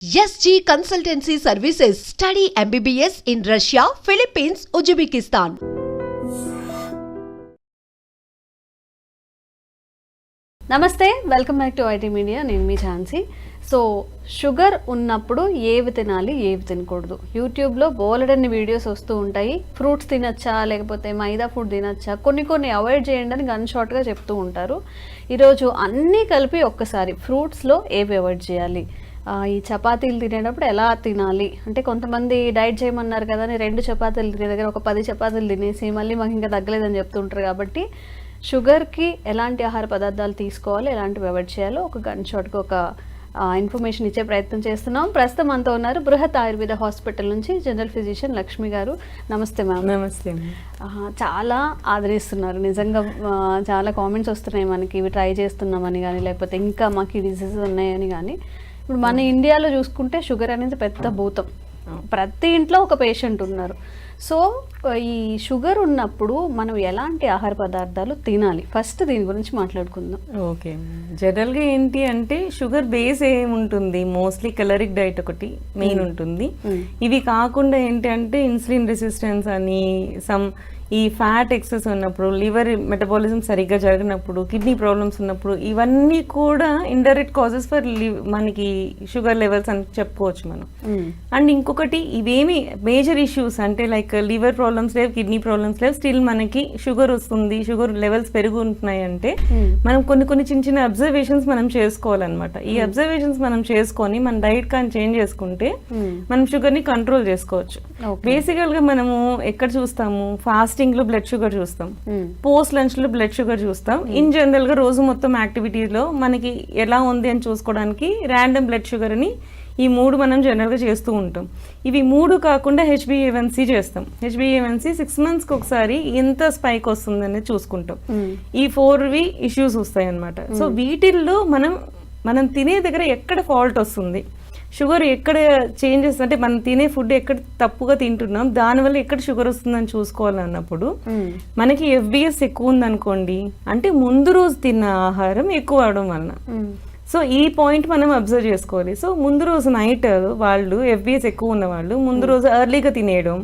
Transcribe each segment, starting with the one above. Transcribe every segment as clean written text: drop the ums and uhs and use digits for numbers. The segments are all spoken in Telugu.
SG Consultancy Services. Study MBBS in Russia, Philippines, Uzbekistan. నమస్తే, welcome back to IT media. నేను మీ ఝాన్సీ. సో షుగర్ ఉన్నప్పుడు ఏవి తినాలి, ఏవి తినకూడదు, యూట్యూబ్లో బోలెడన్ని వీడియోస్ వస్తూ ఉంటాయి. ఫ్రూట్స్ తినచ్చా, లేకపోతే మైదా ఫుడ్ తినచ్చా, కొన్ని అవాయిడ్ చేయండి అని గన్ షార్ట్గా చెప్తూ ఉంటారు. ఈరోజు అన్నీ కలిపి ఒక్కసారి ఫ్రూట్స్లో ఏవి అవాయిడ్ చేయాలి, ఈ చపాతీలు తినేటప్పుడు ఎలా తినాలి, అంటే కొంతమంది డైట్ చేయమన్నారు కదా అని 2 చపాతీలు తినే దగ్గర ఒక 10 చపాతీలు తినేసి మళ్ళీ మాకు ఇంకా తగ్గలేదని చెప్తుంటారు. కాబట్టి షుగర్కి ఎలాంటి ఆహార పదార్థాలు తీసుకోవాలి, ఎలాంటివి అవాయిడ్ చేయాలో ఒక గన్ షాట్గా ఒక ఇన్ఫర్మేషన్ ఇచ్చే ప్రయత్నం చేస్తున్నాం. ప్రస్తుతం మనతో ఉన్నారు బృహత్ ఆయుర్వేద హాస్పిటల్ నుంచి జనరల్ ఫిజిషియన్ లక్ష్మి గారు. నమస్తే మ్యామ్. నమస్తే. చాలా ఆదరిస్తున్నారు నిజంగా. చాలా కామెంట్స్ వస్తున్నాయి మనకి, ఇవి ట్రై చేస్తున్నామని కానీ, లేకపోతే ఇంకా మాకు ఈ డిసీజెస్ ఉన్నాయని కానీ. ఇప్పుడు మన ఇండియాలో చూసుకుంటే షుగర్ అనేది పెద్ద భూతం, ప్రతి ఇంట్లో ఒక పేషెంట్ ఉన్నారు. సో ఈ షుగర్ ఉన్నప్పుడు మనం ఎలాంటి ఆహార పదార్థాలు తినాలి, ఫస్ట్ దీని గురించి మాట్లాడుకుందాం. ఓకే, జనరల్గా ఏంటి అంటే షుగర్ బేస్ ఏముంటుంది, మోస్ట్లీ కలరిక్ డైట్ ఒకటి మెయిన్ ఉంటుంది. ఇవి కాకుండా ఏంటి అంటే ఇన్సులిన్ రెసిస్టెన్స్ అని, ఈ ఫ్యాట్ ఎక్సెస్ ఉన్నప్పుడు, లివర్ మెటబాలిజం సరిగ్గా జరగనప్పుడు, కిడ్నీ ప్రాబ్లమ్స్ ఉన్నప్పుడు, ఇవన్నీ కూడా ఇండైరెక్ట్ కాజెస్ ఫర్ మనకి షుగర్ లెవెల్స్ అని చెప్పుకోవచ్చు మనం. అండ్ ఇంకొకటి, ఇవేమి మేజర్ ఇష్యూస్ అంటే లైక్ లివర్ ప్రాబ్లమ్స్ లేవు, కిడ్నీ ప్రాబ్లమ్స్ లేవు, స్టిల్ మనకి షుగర్ వస్తుంది, షుగర్ లెవెల్స్ పెరుగుతున్నాయి అంటే మనం కొన్ని చిన్న అబ్జర్వేషన్స్ మనం చేసుకోవాలన్నమాట. ఈ అబ్జర్వేషన్స్ మనం చేసుకొని మన డైట్ కానీ చేంజ్ చేసుకుంటే మనం షుగర్ ని కంట్రోల్ చేసుకోవచ్చు. బేసికల్ గా మనము ఎక్కడ చూస్తాము, ఫాస్టింగ్ లో బ్లడ్ షుగర్ చూస్తాం, పోస్ట్ లంచ్ లో బ్లడ్ షుగర్ చూస్తాం. ఇన్ జనరల్ గా రోజు మొత్తం యాక్టివిటీలో మనకి ఎలా ఉంది అని చూసుకోవడానికి ర్యాండమ్ బ్లడ్ షుగర్ అని ఈ 3 మనం జనరల్ గా చేస్తూ ఉంటాం. ఇవి 3 కాకుండా HbA1c చేస్తాం. HbA1c 6 months కి ఒకసారి ఎంత స్పైక్ వస్తుంది అనేది చూసుకుంటాం. ఈ 4 ఇష్యూస్ వస్తాయి అన్నమాట. సో వీటిల్లో మనం తినే దగ్గర ఎక్కడ ఫాల్ట్ వస్తుంది, షుగర్ ఎక్కడ చేంజెస్ అంటే మనం తినే ఫుడ్ ఎక్కడ తప్పుగా తింటున్నాం, దానివల్ల ఎక్కడ షుగర్ వస్తుందని చూసుకోవాలన్నప్పుడు మనకి FBS ఎక్కువ ఉందనుకోండి, అంటే ముందు రోజు తిన్న ఆహారం ఎక్కువ అవడం వలన. సో ఈ పాయింట్ మనం అబ్జర్వ్ చేసుకోవాలి. సో ముందు రోజు నైట్ వాళ్ళు FBS ఎక్కువ ఉన్న వాళ్ళు ముందు రోజు ఎర్లీగా తినేయడం.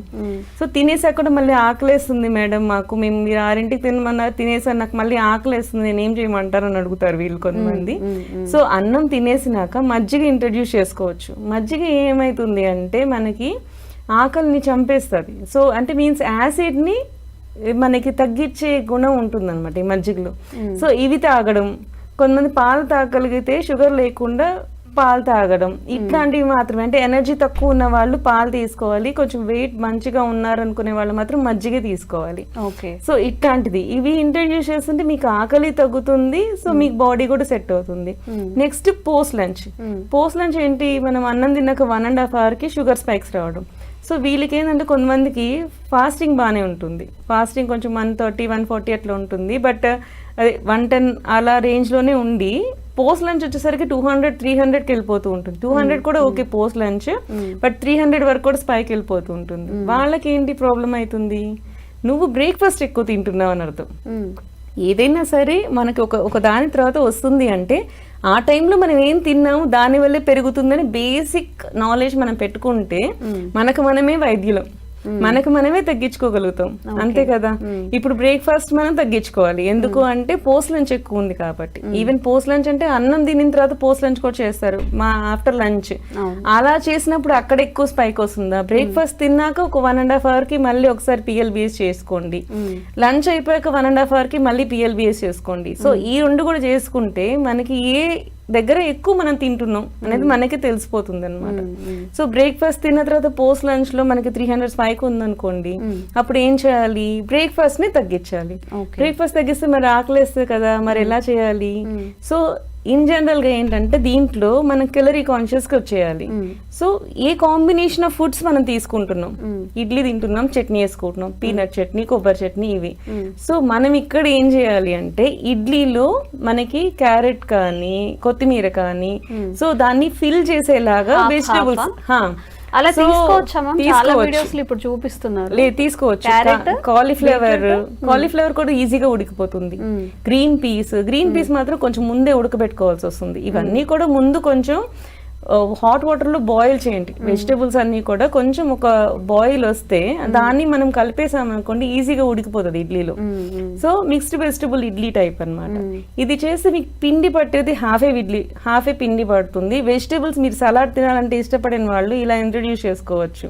సో తినేసాక కూడా మళ్ళీ ఆకలేస్తుంది మేడం, మీరు 6ంటికి తినమన్నారు, తినేసారు, నాకు మళ్ళీ ఆకలేస్తుంది, నేనేం చేయమంటారు అని అడుగుతారు వీళ్ళు కొంతమంది. సో అన్నం తినేసినాక మజ్జిగ ఇంట్రడ్యూస్ చేసుకోవచ్చు. మజ్జిగ ఏమవుతుంది అంటే మనకి ఆకలిని చంపేస్తుంది. సో అంటే మీన్స్ యాసిడ్ని మనకి తగ్గించే గుణం ఉంటుంది అనమాట ఈ మజ్జిగలో. సో ఇవి తాగడం, కొంతమంది పాలు తాగలిగితే షుగర్ లేకుండా పాలు తాగడం, ఇట్లాంటివి మాత్రమే. అంటే ఎనర్జీ తక్కువ ఉన్న వాళ్ళు పాలు తీసుకోవాలి, కొంచెం వెయిట్ మంచిగా ఉన్నారనుకునే వాళ్ళు మాత్రం మజ్జిగ తీసుకోవాలి. సో ఇట్లాంటిది ఇవి ఇంట్రడ్యూస్ చేస్తుంటే మీకు ఆకలి తగ్గుతుంది, సో మీకు బాడీ కూడా సెట్ అవుతుంది. నెక్స్ట్ పోస్ట్ లంచ్ ఏంటి, మనం అన్నం తిన్నాక 1.5 hour కి షుగర్ స్పైక్స్ రావడం. సో వీళ్ళకి ఏంటంటే కొంతమందికి ఫాస్టింగ్ బాగానే ఉంటుంది, ఫాస్టింగ్ కొంచెం 130, 140 అట్లా ఉంటుంది, బట్ అది 110 అలా రేంజ్లోనే ఉండి పోస్ట్ లంచ్ వచ్చేసరికి 200, 300కి వెళ్ళిపోతూ ఉంటుంది. 200 కూడా ఓకే పోస్ట్ లంచ్, బట్ 300 వరకు కూడా స్పైక్ వెళ్ళిపోతూ ఉంటుంది. వాళ్ళకి ఏంటి ప్రాబ్లం అవుతుంది, నువ్వు బ్రేక్ఫాస్ట్ ఎక్కువ తింటున్నావు అని అర్థం. ఏదైనా సరే మనకి ఒక దాని తర్వాత వస్తుంది అంటే ఆ టైంలో మనం ఏం తిన్నాము దానివల్లే పెరుగుతుందని బేసిక్ నాలెడ్జ్ మనం పెట్టుకుంటే మనకు మనమే వైద్యులం, మనకు మనమే తగ్గించుకోగలుగుతాం, అంతే కదా. ఇప్పుడు బ్రేక్ఫాస్ట్ మనం తగ్గించుకోవాలి, ఎందుకు అంటే పోస్ట్ లంచ్ ఎక్కువ ఉంది కాబట్టి. ఈవెన్ పోస్ట్ లంచ్ అంటే అన్నం తినిన తర్వాత పోస్ట్ లంచ్ కూడా చేస్తారు ఆఫ్టర్ లంచ్. అలా చేసినప్పుడు అక్కడ ఎక్కువ స్పైక్ వస్తుందా, బ్రేక్ఫాస్ట్ తిన్నాక ఒక 1.5 hour కి మళ్ళీ ఒకసారి PLBS చేసుకోండి, లంచ్ అయిపోయాక 1.5 hour కి మళ్ళీ PLBS చేసుకోండి. సో ఈ 2 కూడా చేసుకుంటే మనకి ఏ దగ్గర ఎక్కువ మనం తింటున్నాం అనేది మనకి తెలిసిపోతుంది అనమాట. సో బ్రేక్ఫాస్ట్ తిన్న తర్వాత పోస్ట్ లంచ్ లో మనకి 300 స్పైక్ ఉందనుకోండి, అప్పుడు ఏం చేయాలి, బ్రేక్ఫాస్ట్ ని తగ్గించాలి. బ్రేక్ఫాస్ట్ తగ్గిస్తే మరి ఆకలేస్తుంది కదా, మరి ఎలా చేయాలి. సో ఇన్ జనరల్ గా ఏంటంటే దీంట్లో మనం కెలరీ కాన్షియస్ గా వచ్చేయాలి. So A combination of foods మనం తీసుకుంటున్నాం, ఇడ్లీ తింటున్నాం, చట్నీ వేసుకుంటున్నాం, పీనట్ చట్నీ, కొబ్బరి చట్నీ, ఇవి. సో మనం ఇక్కడ ఏం చేయాలి అంటే ఇడ్లీలో మనకి క్యారెట్ కానీ కొత్తిమీర కానీ, సో దాన్ని ఫిల్ చేసేలాగా వెజిటబుల్స్ అలా తీసుకోవచ్చా? చాలా వీడియోస్ ఇప్పుడు చూపిస్తున్నారు. లేదు, తీసుకోవచ్చు. కాలీఫ్లవర్ కూడా ఈజీగా ఉడికిపోతుంది. గ్రీన్ పీస్ మాత్రం కొంచెం ముందే ఉడకబెట్టుకోవాల్సి వస్తుంది. ఇవన్నీ కూడా ముందు కొంచెం హాట్ వాటర్ లో బాయిల్ చేయండి వెజిటేబుల్స్ అన్ని కూడా. కొంచెం ఒక బాయిల్ వస్తే దాన్ని మనం కలిపేసాం అనుకోండి ఈజీగా ఉడికిపోతుంది ఇడ్లీలో. So mixed vegetable idli type అన్నమాట. ఇది చేస్తే మీకు పిండి పట్టేది హాఫ్ ఏ పిండి పడుతుంది. వెజిటేబుల్స్ మీరు సలాడ్ తినాలంటే ఇష్టపడిన వాళ్ళు ఇలా ఇంట్రడ్యూస్ చేసుకోవచ్చు.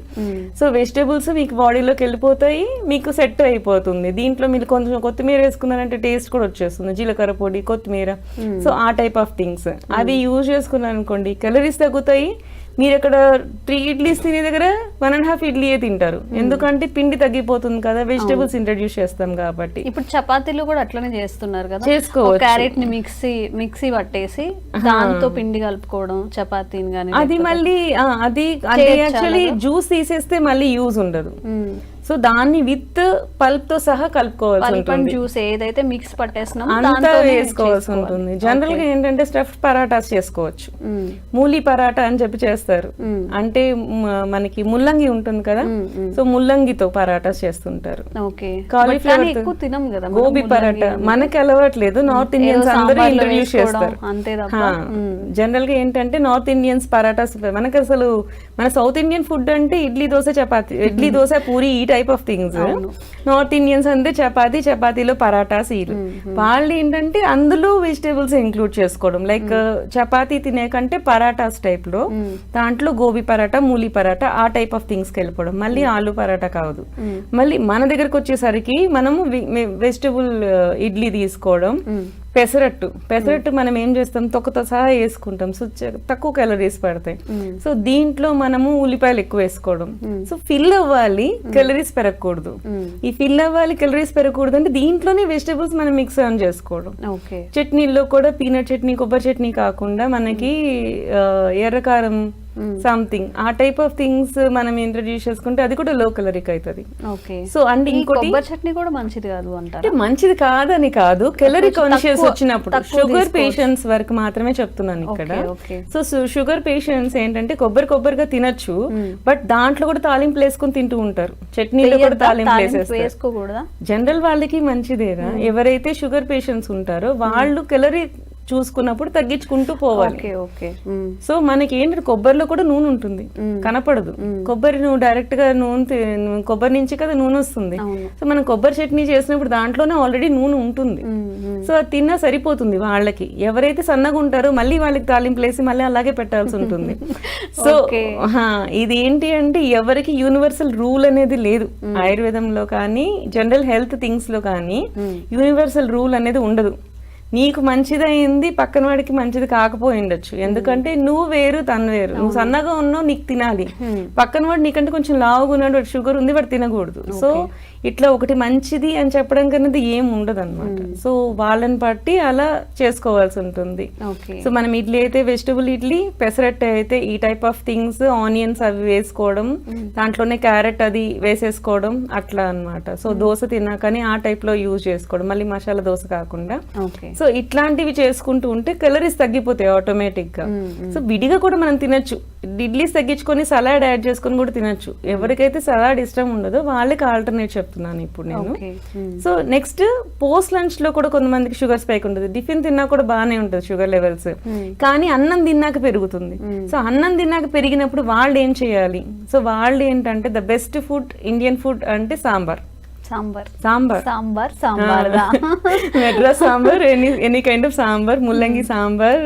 సో వెజిటేబుల్స్ మీకు బాడీలోకి వెళ్ళిపోతాయి, మీకు సెట్ అయిపోతుంది. దీంట్లో మీరు కొంచెం కొత్తిమీర వేసుకున్నారంటే టేస్ట్ కూడా వచ్చేస్తుంది, జీలకర్ర పొడి, కొత్తిమీర. సో ఆ టైప్ ఆఫ్ థింగ్స్ అవి యూజ్ చేసుకున్నారనుకోండి కెలరీస్ తగ్గుతాయి. మీరు అక్కడ 3 ఇడ్లీస్ తినే దగ్గర 1.5 ఇడ్లీయే తింటారు, ఎందుకంటే పిండి తగ్గిపోతుంది కదా, వెజిటేబుల్స్ ఇంట్రడ్యూస్ చేస్తాం కాబట్టి. ఇప్పుడు చపాతీలు కూడా అట్లనే చేస్తున్నారు కదా, చేసుకోవచ్చు. క్యారెట్ ని మిక్సీ పట్టేసి దాంతో పిండి కలుపుకోవడం చపాతీని గానీ. అది మళ్ళీ అది యాక్చువల్లీ జ్యూస్ తీసేస్తే మళ్ళీ యూజ్ ఉండదు. సో దాన్ని విత్ పల్ప్ తో సహా కలుపుకోవాల్సి ఉంటుంది. జ్యూస్ ఏదైతే మిక్స్ పట్టేస్తున్నామో అంతా వేసుకోవాల్సి ఉంటుంది. జనరల్ గా ఏంటంటే స్టఫ్డ్ పరాటాస్ చేసుకోవచ్చు. మూలి పరాటా అని చెప్పి చేస్తారు, అంటే మనకి ముల్లంగి ఉంటుంది కదా, సో ముల్లంగితో పరాటాస్ చేస్తుంటారు. కాలీఫ్లవర్ తినం కదా, గోబీ పరాటా మనకి అలవాట్లేదు, నార్త్ ఇండియన్స్ అందరూ ఇంట్రడ్యూస్ చేస్తారు. జనరల్ గా ఏంటంటే నార్త్ ఇండియన్స్ పరాటాస్, మనకి అసలు మన సౌత్ ఇండియన్ ఫుడ్ అంటే ఇడ్లీ దోశ చపాతి, ఇడ్లీ దోశ పూరి ఈ type of things. North Indians అంటే చపాతీలో పరాటాస్. వాళ్ళు ఏంటంటే అందులో వెజిటేబుల్స్ ఇంక్లూడ్ చేసుకోవడం, లైక్ చపాతీ తినే కంటే పరాటాస్ టైప్ లో దాంట్లో గోబీ పరాటా, మూలి పరాటా ఆ టైప్ ఆఫ్ థింగ్స్ కి వెళ్ళిపోవడం. మళ్ళీ ఆలు పరాటా కాదు. మళ్ళీ మన దగ్గరకు వచ్చేసరికి మనము వెజిటేబుల్ ఇడ్లీ తీసుకోవడం. పెసరట్టు మనం ఏం చేస్తాం, తొక్కతో సహా వేసుకుంటాం, సో తక్కువ క్యాలరీస్ పడతాయి. సో దీంట్లో మనము ఉల్లిపాయలు ఎక్కువ వేసుకోవడం. సో ఫిల్ అవ్వాలి, క్యాలరీస్ పెరగకూడదు. ఈ ఫిల్ అవ్వాలి, క్యాలరీస్ పెరగకూడదు అంటే దీంట్లోనే వెజిటేబుల్స్ మనం మిక్స్ ఆన్ చేసుకోవడం. చట్నీల్లో కూడా పీనట్ చట్నీ, కొబ్బరి చట్నీ కాకుండా మనకి ఎర్రకారం సంథింగ్ ఆ టైప్ ఆఫ్ థింగ్స్ మనం ఇంట్రడ్యూస్ చేసుకుంటే అది కూడా లో క్యాలరిక్ అవుతుంది. సో అండ్ ఇంకోటి చట్నీ కూడా మంచిది కాదు అంటే మంచిది కాదని కాదు, క్యాలరీ కాన్షియస్ వచ్చినప్పుడు షుగర్ పేషెంట్స్ వరకు మాత్రమే చెప్తున్నాను ఇక్కడ. సో షుగర్ పేషెంట్స్ ఏంటంటే కొబ్బరిగా తినొచ్చు, బట్ దాంట్లో కూడా తాలింపులు వేసుకొని తింటూ ఉంటారు, చట్నీలో కూడా తాలింపులు వేసుకోకూడదా. జనరల్ వాళ్ళకి మంచిదేరా, ఎవరైతే షుగర్ పేషెంట్స్ ఉంటారో వాళ్ళు క్యాలరీ చూసుకున్నప్పుడు తగ్గించుకుంటూ పోవాలి. సో మనకి ఏంటంటే కొబ్బరిలో కూడా నూనె ఉంటుంది, కనపడదు. కొబ్బరి నువ్వు డైరెక్ట్ గా కొబ్బరి నుంచి కదా నూనె వస్తుంది. సో మనం కొబ్బరి చట్నీ చేసినప్పుడు దాంట్లోనే ఆల్రెడీ నూనె ఉంటుంది. సో అది తిన్నా సరిపోతుంది వాళ్ళకి. ఎవరైతే సన్నగా ఉంటారో మళ్ళీ వాళ్ళకి తాలింపులు వేసి మళ్ళీ అలాగే పెట్టాల్సి ఉంటుంది. సో ఇది ఏంటి అంటే ఎవరికి యూనివర్సల్ రూల్ అనేది లేదు. ఆయుర్వేదంలో కానీ జనరల్ హెల్త్ థింగ్స్ లో కానీ యూనివర్సల్ రూల్ అనేది ఉండదు. నీకు మంచిదైంది పక్కన వాడికి మంచిది కాకపోయి ఉండొచ్చు, ఎందుకంటే నువ్వు వేరు తను వేరు. నువ్వు సన్నగా ఉన్నావు నీకు తినాలి, పక్కన వాడు నీకంటే కొంచెం లావుగా ఉన్నాడు, వాడు షుగర్ ఉంది, వాడు తినకూడదు. సో ఇట్లా ఒకటి మంచిది అని చెప్పడం కనేది ఏం ఉండదు అనమాట. సో వాళ్ళని బట్టి అలా చేసుకోవాల్సి ఉంటుంది. సో మనం ఇడ్లీ అయితే వెజిటబుల్ ఇడ్లీ, పెసరట్టు అయితే ఈ టైప్ ఆఫ్ థింగ్స్, ఆనియన్స్ అవి వేసుకోవడం, దాంట్లోనే క్యారెట్ అది వేసేసుకోవడం అట్లా అనమాట. సో దోశ తిన్నాకని ఆ టైప్ లో యూజ్ చేసుకోవడం, మళ్ళీ మసాలా దోశ కాకుండా. సో ఇట్లాంటివి చేసుకుంటూ ఉంటే క్యాలరీస్ తగ్గిపోతాయి ఆటోమేటిక్ గా. సో విడిగా కూడా మనం తినొచ్చు, ఇడ్లీస్ తగ్గించుకొని సలాడ్ యాడ్ చేసుకొని కూడా తినొచ్చు. ఎవరికైతే సలాడ్ ఇష్టం ఉండదో వాళ్ళకి ఆల్టర్నేట్ చెప్తున్నాను ఇప్పుడు నేను. సో నెక్స్ట్ పోస్ట్ లంచ్ లో కూడా కొంతమందికి షుగర్ స్పైక్ ఉంటుంది. టిఫిన్ తిన్నా కూడా బాగానే ఉంటుంది షుగర్ లెవెల్స్, కానీ అన్నం తిన్నాక పెరుగుతుంది. సో అన్నం తిన్నాక పెరిగినప్పుడు వాళ్ళు ఏం చేయాలి? సో వాళ్ళు ఏంటంటే the best food Indian food అంటే sambar. Madras sambar, any kind of sambar, ముల్లంగి సాంబార్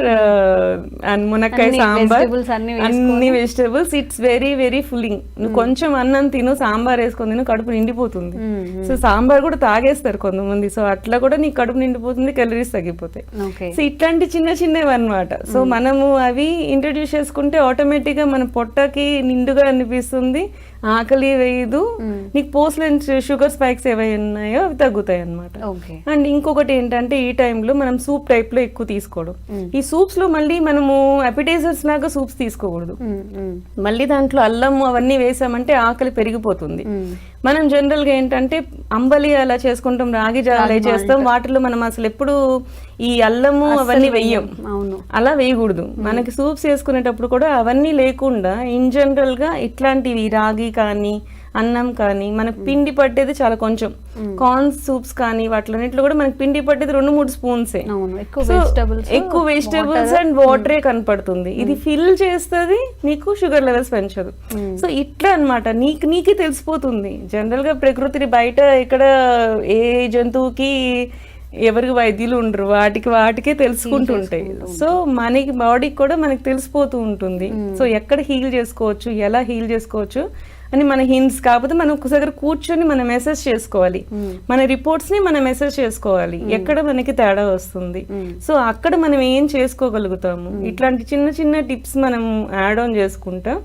అండ్ మునక్కాయ సాంబార్, అన్ని vegetables. It's very very filling. నువ్వు కొంచెం అన్నం తిను, సాంబార్ వేసుకొని తిను, కడుపు నిండిపోతుంది. సో సాంబార్ కూడా తాగేస్తారు కొంతమంది. సో అట్లా కూడా నీకు కడుపు నిండిపోతుంది, క్యాలరీస్ తగ్గిపోతాయి. సో ఇట్లాంటి చిన్నవి అన్నమాట. సో మనము అవి ఇంట్రడ్యూస్ చేసుకుంటే ఆటోమేటిక్ గా మన పొట్టకి నిండుగా అనిపిస్తుంది, ఆకలి వేయదు, నీకు పోస్ట్ లంచ్ షుగర్ స్పైక్స్ ఏవైనా ఉన్నాయో అవి తగ్గుతాయి అనమాట. అండ్ ఇంకొకటి ఏంటంటే ఈ టైంలో మనం సూప్ టైప్ లో ఎక్కువ తీసుకోవడం. ఈ సూప్స్ లో మళ్ళీ మనము అపిటైజర్స్ లాగా సూప్స్ తీసుకోకూడదు. మళ్ళీ దాంట్లో అల్లం అవన్నీ వేసామంటే ఆకలి పెరిగిపోతుంది. మనం జనరల్ గా ఏంటంటే అంబలి అలా చేసుకుంటాం, రాగి జావా చేస్తాం, వాటిలో మనం అసలు ఎప్పుడు ఈ అల్లము అవన్నీ వెయ్యం, అవును. అలా వేయకూడదు. మనకి సూప్స్ చేసుకునేటప్పుడు కూడా అవన్నీ లేకుండా ఇన్ జనరల్ గా ఇట్లాంటివి రాగి కానీ అన్నం కానీ మనకు పిండి పట్టేది చాలా కొంచెం, కార్న్ సూప్స్ కానీ వాటిలో కూడా మనకి పిండి పట్టేది 2-3 స్పూన్సే. ఎక్కువ వెజిటబుల్స్ అండ్ వాటరే కనపడుతుంది. ఇది ఫిల్ చేస్తుంది, నీకు షుగర్ లెవెల్స్ పెంచదు. సో ఇట్లా అన్నమాట, నీకే తెలిసిపోతుంది. జనరల్ గా ప్రకృతిని బయట ఇక్కడ ఏ జంతువుకి ఎవరికి వైద్యులు ఉండరు, వాటికే తెలుసుకుంటుంటాయి. సో మనకి బాడీకి కూడా మనకి తెలిసిపోతూ ఉంటుంది. సో ఎక్కడ హీల్ చేసుకోవచ్చు, ఎలా హీల్ చేసుకోవచ్చు అని మన హింట్స్. కాకపోతే మనం ఒకసారి కూర్చొని మనం మెసేజ్ చేసుకోవాలి, మన రిపోర్ట్స్ ని మనం మెసేజ్ చేసుకోవాలి, ఎక్కడ మనకి తేడా వస్తుంది. సో అక్కడ మనం ఏం చేసుకోగలుగుతాము, ఇట్లాంటి చిన్న చిన్న టిప్స్ మనం యాడ్ ఆన్ చేసుకుంటా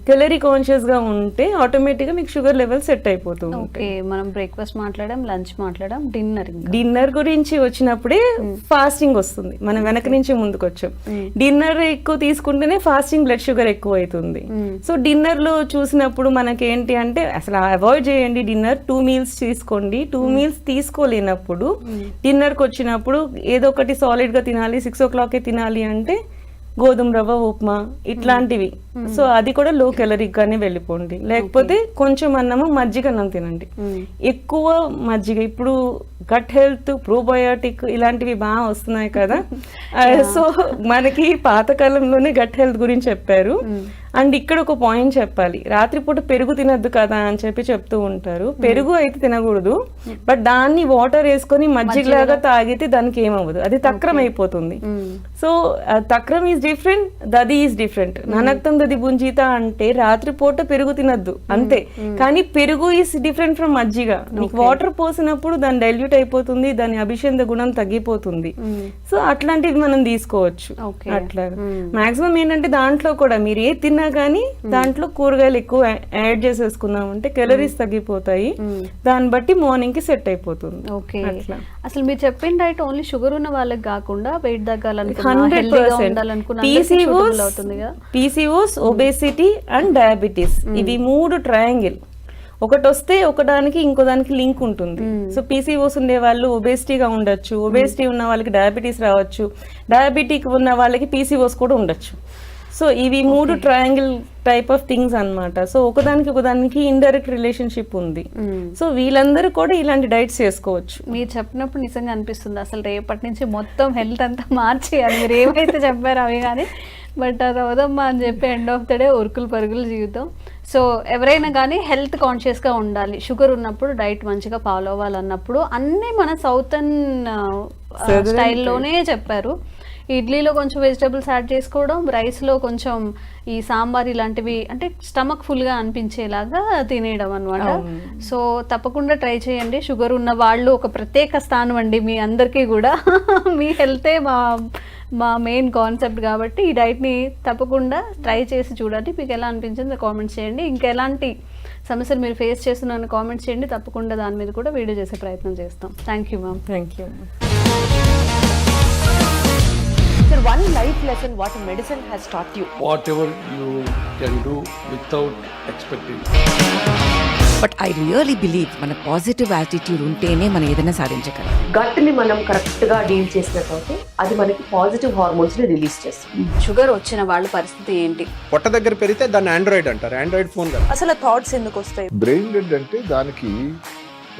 కెలరీ కాన్షియస్ గా ఉంటే ఆటోమేటిక్ గా మీకు షుగర్ లెవెల్ సెట్ అయిపోతూ ఉంటాయి. మనం బ్రేక్ఫాస్ట్ మాట్లాడాం, లంచ్ మాట్లాడాం, డిన్నర్ గురించి వచ్చినప్పుడే ఫాస్టింగ్ వస్తుంది. మనం వెనక నుంచి ముందుకు వచ్చాం. డిన్నర్ ఎక్కువ తీసుకుంటేనే ఫాస్టింగ్ బ్లడ్ షుగర్ ఎక్కువ అవుతుంది. సో డిన్నర్ లో చూసినప్పుడు మనకి ఏంటి అంటే అసలు అవాయిడ్ చేయండి డిన్నర్. 2 మీల్స్ తీసుకోండి. 2 మీల్స్ తీసుకోలేనప్పుడు డిన్నర్కి వచ్చినప్పుడు ఏదో ఒకటి సాలిడ్ గా తినాలి, 6 o'clock తినాలి అంటే గోధుమ రవ్వ ఉప్మా ఇట్లాంటివి. సో అది కూడా లో కెలరిక్ గానే వెళ్ళిపోండి. లేకపోతే కొంచెం అన్నము మజ్జిగ అన్నం తినండి, ఎక్కువ మజ్జిగ. ఇప్పుడు గట్ హెల్త్, ప్రోబయోటిక్ ఇలాంటివి బాగా వస్తున్నాయి కదా. సో మనకి పాతకాలంలోనే గట్ హెల్త్ గురించి చెప్పారు. అండ్ ఇక్కడ ఒక పాయింట్ చెప్పాలి, రాత్రిపూట పెరుగు తినద్దు కదా అని చెప్తూ ఉంటారు. పెరుగు అయితే తినకూడదు, బట్ దాన్ని వాటర్ వేసుకొని మజ్జిగలాగా తాగితే దానికి ఏమవ్వదు, అది తక్రం అయిపోతుంది. సో తక్రం ఈజ్ డిఫరెంట్, దది ఈజ్ డిఫరెంట్. ననక్తం దది బుంజీత అంటే రాత్రిపూట పెరుగు తినద్దు అంతే, కానీ పెరుగు ఈజ్ డిఫరెంట్ ఫ్రమ్ మజ్జిగ. నీకు వాటర్ పోసినప్పుడు దాని డైల్యూట్ అయిపోతుంది, దాని అభిషేక గుణం తగ్గిపోతుంది. సో అట్లాంటివి మనం తీసుకోవచ్చు. అట్లా మాక్సిమం ఏంటంటే దాంట్లో కూడా మీరు ఏ తిన్నా కానీ దాంట్లో కూరగాయలు ఎక్కువ యాడ్ చేసేసుకున్నామంటే క్యాలరీస్ తగ్గిపోతాయి, దాన్ని బట్టి మార్నింగ్ కి సెట్ అయిపోతుంది. అట్లా అసలు మీరు చెప్పిన డైట్ ఓన్లీ షుగర్ ఉన్న వాళ్ళకి కాకుండా వెయిట్ తగ్గాలనుకున్నా, 100% పీసీఓస్, ఒబేసిటీ అండ్ డయాబెటీస్, ఇవి 3 ట్రయాంగిల్. ఒకటి వస్తే ఒకదానికి ఇంకో దానికి లింక్ ఉంటుంది. సో పీసీఓస్ ఉండే వాళ్ళు ఒబేసిటీగా ఉండొచ్చు, ఒబేసిటీ ఉన్న వాళ్ళకి డయాబెటీస్ రావచ్చు, డయాబెటిక్ ఉన్న వాళ్ళకి పీసీఓస్ కూడా ఉండొచ్చు. సో ఇవి 3 ట్రయాంగిల్ టైప్ ఆఫ్ థింగ్స్ అన్నమాట. సో ఒకదానికి ఇండైరెక్ట్ రిలేషన్షిప్ ఉంది. సో వీళ్ళందరూ కూడా ఇలాంటి డైట్స్ చేసుకోవచ్చు. మీరు చెప్పినప్పుడు నిజంగా అనిపిస్తుంది అసలు రేపటి నుంచి మొత్తం హెల్త్ అంతా మార్చేయాలి. మీరు ఏమైతే చెప్పారో అవి కానీ, బట్ అది అవదమ్మా అని చెప్పి ఎండ్ ఆఫ్ ద డే ఉరుకులు పరుగులు జీవితం. సో ఎవరైనా కానీ హెల్త్ కాన్షియస్గా ఉండాలి, షుగర్ ఉన్నప్పుడు డైట్ మంచిగా ఫాలో అవ్వాలన్నప్పుడు అన్నీ మన సౌతర్న్ స్టైల్లోనే చెప్పారు. ఇడ్లీలో కొంచెం వెజిటబుల్స్ యాడ్ చేసుకోవడం, రైస్లో కొంచెం ఈ సాంబార్ ఇలాంటివి అంటే స్టమక్ ఫుల్గా అనిపించేలాగా తినేయడం అనమాట. సో తప్పకుండా ట్రై చేయండి. షుగర్ ఉన్న వాళ్ళు ఒక ప్రత్యేక స్థానం అండి మీ అందరికీ కూడా. మీ హెల్తే మా మెయిన్ కాన్సెప్ట్ కాబట్టి ఈ డైట్ని తప్పకుండా ట్రై చేసి చూడండి. మీకు ఎలా అనిపించిందో కామెంట్స్ చేయండి. ఇంకెలాంటి సమస్యలు మీరు ఫేస్ చేస్తున్నారని కామెంట్స్ చేయండి. తప్పకుండా దాని మీద కూడా వీడియో చేసే ప్రయత్నం చేస్తాం. Thank you ma'am. Thank you. Sir, one life lesson what medicine has taught you. Whatever you can do without expecting. But I really believe మన పాజిటివ్ యాటిట్యూడ్ ఉంటేనే మనం ఏదైనా సాధించగలం. గట్ని మనం కరెక్ట్ గా డీల్ చేసినట్లయితే అది మనకి పాజిటివ్ హార్మోన్స్ ని రిలీజ్ చేస్తుంది. షుగర్ వచ్చిన వాళ్ళ పరిస్థితి ఏంటి? పొట్ట దగ్గర పెరిగితే దాన్ని ఆండ్రాయిడ్ అంటారు, ఆండ్రాయిడ్ ఫోన్ కదా. అసలు థాట్స్ ఎందుకు వస్తాయి? బ్రెయిన్ డెడ్ అంటే దానికి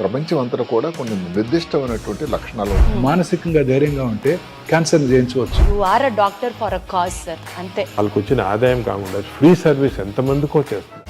ప్రపంచం అంతా కూడా కొన్ని నిర్దిష్టమైనటువంటి లక్షణాలు. మానసికంగా ధైర్యంగా ఉంటే క్యాన్సర్ జయించవచ్చు. You are a doctor for a cause sir, అంతే. వాళ్ళకి వచ్చిన ఆదాయం కాకుండా ఫ్రీ సర్వీస్ ఎంతమందికో చేస్తుంది.